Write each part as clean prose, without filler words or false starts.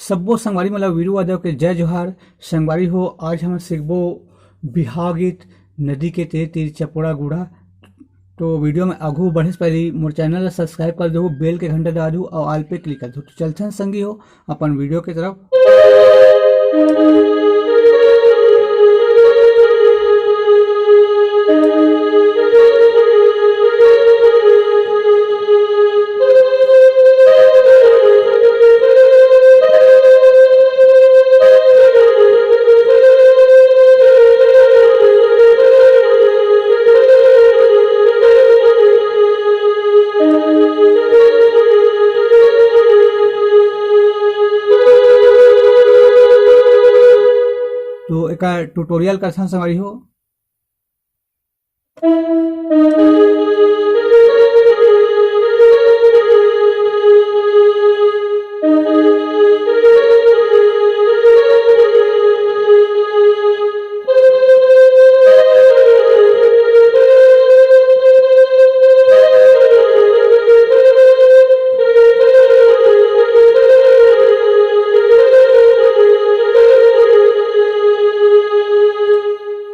सब्बो संगवारी मतलब वीरू यादव के जय जोहार। संगवारी हो आज हम सीखबो बिहाव गीत नदी के तीर तीर चपोड़ा गुड़ा। तो वीडियो में आगू बढ़े से पहले मोर चैनल ला सब्सक्राइब कर दो, बेल के घंटा दबा दो और ऑल पे क्लिक कर दो। तो चलते हैं संगी हो अपन वीडियो की तरफ। तो एक ट्यूटोरियल कर संगवारी हो।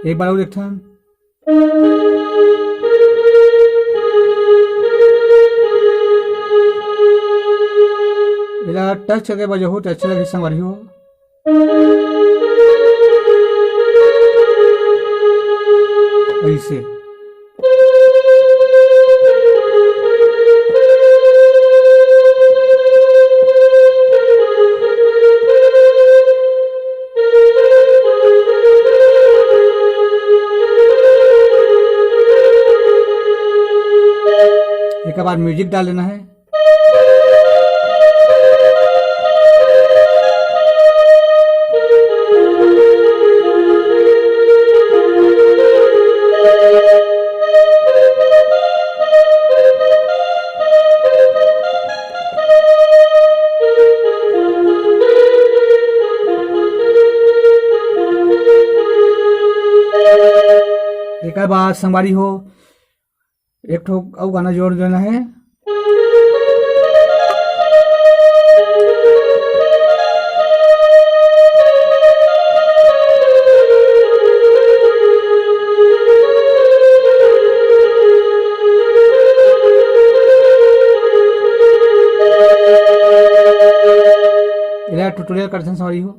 एक बार और देखते हैं। टच करके बजाओ तो अच्छा लगे संगवारी हो। ऐसे एक बार म्यूजिक डाल लेना है। एक बार संगवारी हो एक ठो और गाना जोड़ देना है। ट्यूटोरियल करते हैं सॉरी हो।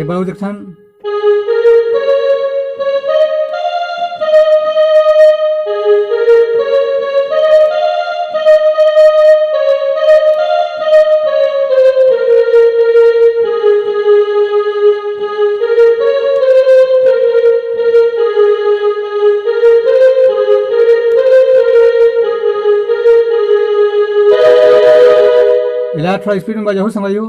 एक बार देखते हैं। थोड़ा स्पीड में बजाओ समझियो।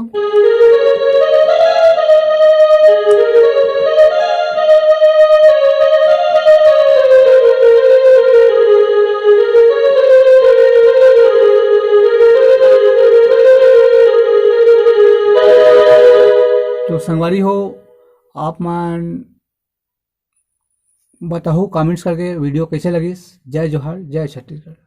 तो संगवारी हो आप मान बताओ कमेंट्स करके वीडियो कैसे लगी। जय जोहार, जय छत्तीसगढ़।